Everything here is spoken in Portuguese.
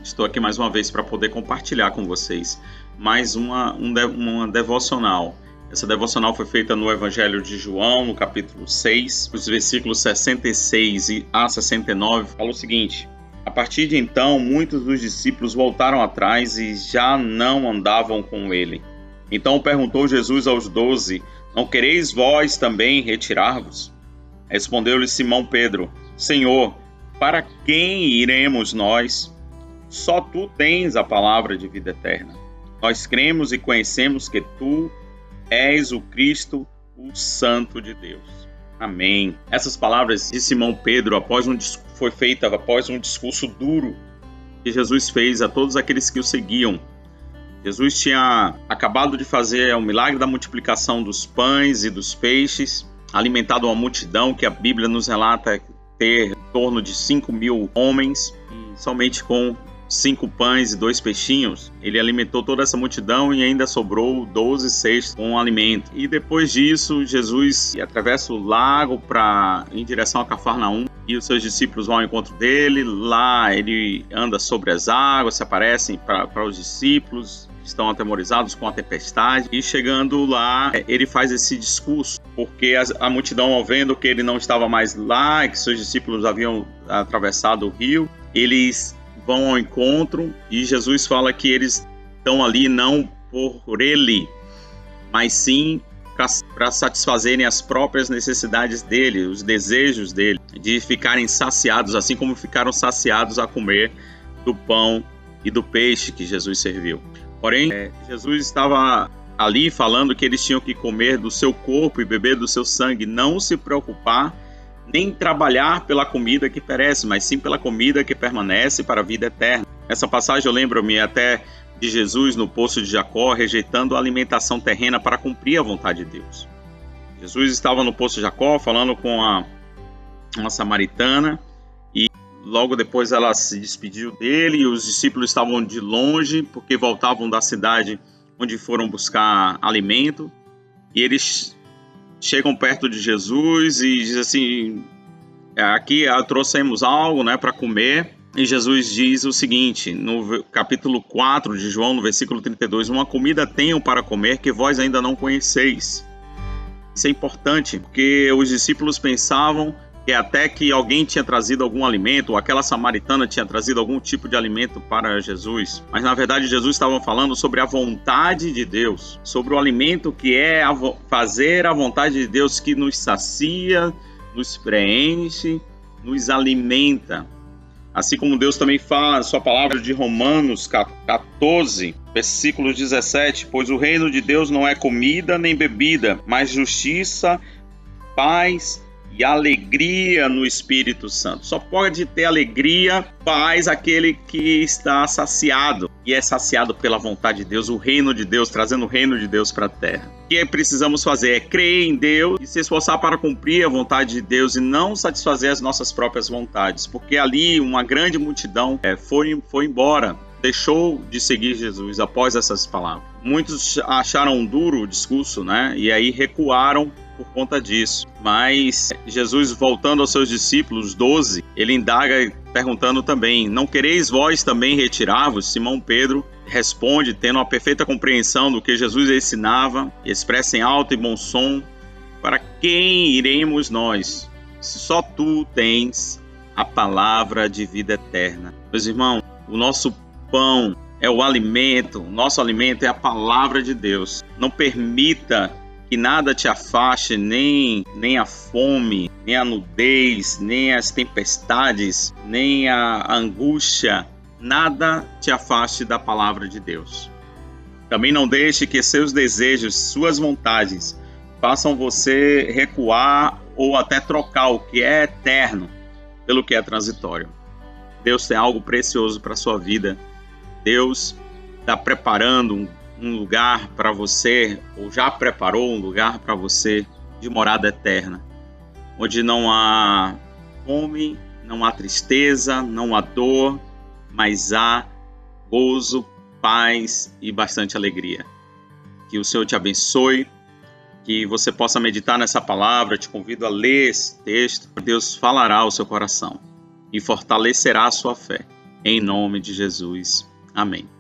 Estou aqui mais uma vez para poder compartilhar com vocês mais uma devocional. Essa devocional foi feita no Evangelho de João, no capítulo 6, os versículos 66 a 69. Fala o seguinte: a partir de então, muitos dos discípulos voltaram atrás e já não andavam com ele. Então perguntou Jesus aos 12: não quereis vós também retirar-vos? Respondeu-lhe Simão Pedro: Senhor, para quem iremos nós? Só tu tens a palavra de vida eterna. Nós cremos e conhecemos que tu és o Cristo, o Santo de Deus. Amém. Essas palavras de Simão Pedro foi feita após um discurso duro que Jesus fez a todos aqueles que o seguiam. Jesus tinha acabado de fazer o milagre da multiplicação dos pães e dos peixes, alimentado uma multidão que a Bíblia nos relata ter em torno de 5.000 homens, e somente com 5 pães e 2 peixinhos, ele alimentou toda essa multidão e ainda sobrou 12 cestos com alimento. E depois disso, Jesus atravessa o lago em direção a Cafarnaum, e os seus discípulos vão ao encontro dele. Lá ele anda sobre as águas, se aparecem para os discípulos, que estão atemorizados com a tempestade. E chegando lá, ele faz esse discurso, porque a multidão, ao vendo que ele não estava mais lá e que seus discípulos haviam atravessado o rio, eles vão ao encontro, e Jesus fala que eles estão ali não por ele, mas sim para satisfazerem as próprias necessidades dele, os desejos dele, de ficarem saciados, assim como ficaram saciados a comer do pão e do peixe que Jesus serviu. Porém, Jesus estava ali falando que eles tinham que comer do seu corpo e beber do seu sangue, não se preocupar nem trabalhar pela comida que perece, mas sim pela comida que permanece para a vida eterna. Essa passagem eu lembro-me até de Jesus no poço de Jacó, rejeitando a alimentação terrena para cumprir a vontade de Deus. Jesus estava no poço de Jacó falando com uma samaritana, e logo depois ela se despediu dele, e os discípulos estavam de longe porque voltavam da cidade onde foram buscar alimento, e eles chegam perto de Jesus e dizem assim: aqui trouxemos algo, para comer. E Jesus diz o seguinte, no capítulo 4 de João, no versículo 32, uma comida tenho para comer que vós ainda não conheceis. Isso é importante, porque os discípulos pensavam que até que alguém tinha trazido algum alimento, ou aquela samaritana tinha trazido algum tipo de alimento para Jesus. Mas na verdade Jesus estava falando sobre a vontade de Deus, sobre o alimento que é fazer a vontade de Deus, que nos sacia, nos preenche, nos alimenta. Assim como Deus também fala na sua palavra de Romanos 14, versículo 17, pois o reino de Deus não é comida nem bebida, mas justiça, paz e alegria no Espírito Santo. Só pode ter alegria, paz, aquele que está saciado, e é saciado pela vontade de Deus, o reino de Deus, trazendo o reino de Deus para a terra. O que precisamos fazer é crer em Deus e se esforçar para cumprir a vontade de Deus e não satisfazer as nossas próprias vontades, porque ali uma grande multidão foi embora, deixou de seguir Jesus após essas palavras. Muitos acharam duro o discurso, e aí recuaram por conta disso. Mas Jesus, voltando aos seus discípulos, 12, ele indaga perguntando também: não quereis vós também retirar-vos? Simão Pedro responde, tendo uma perfeita compreensão do que Jesus ensinava, e expressa em alto e bom som: para quem iremos nós? Se só tu tens a palavra de vida eterna. Meus irmãos, o nosso pão é o alimento, o nosso alimento é a palavra de Deus. Não permita que nada te afaste, nem a fome, nem a nudez, nem as tempestades, nem a angústia, nada te afaste da palavra de Deus. Também não deixe que seus desejos, suas vontades, façam você recuar ou até trocar o que é eterno pelo que é transitório. Deus tem algo precioso para a sua vida. Deus está preparando um lugar para você, ou já preparou um lugar para você de morada eterna, onde não há fome, não há tristeza, não há dor, mas há gozo, paz e bastante alegria. Que o Senhor te abençoe, que você possa meditar nessa palavra. Te convido a ler esse texto. Deus falará ao seu coração e fortalecerá a sua fé. em nome de Jesus. Amém.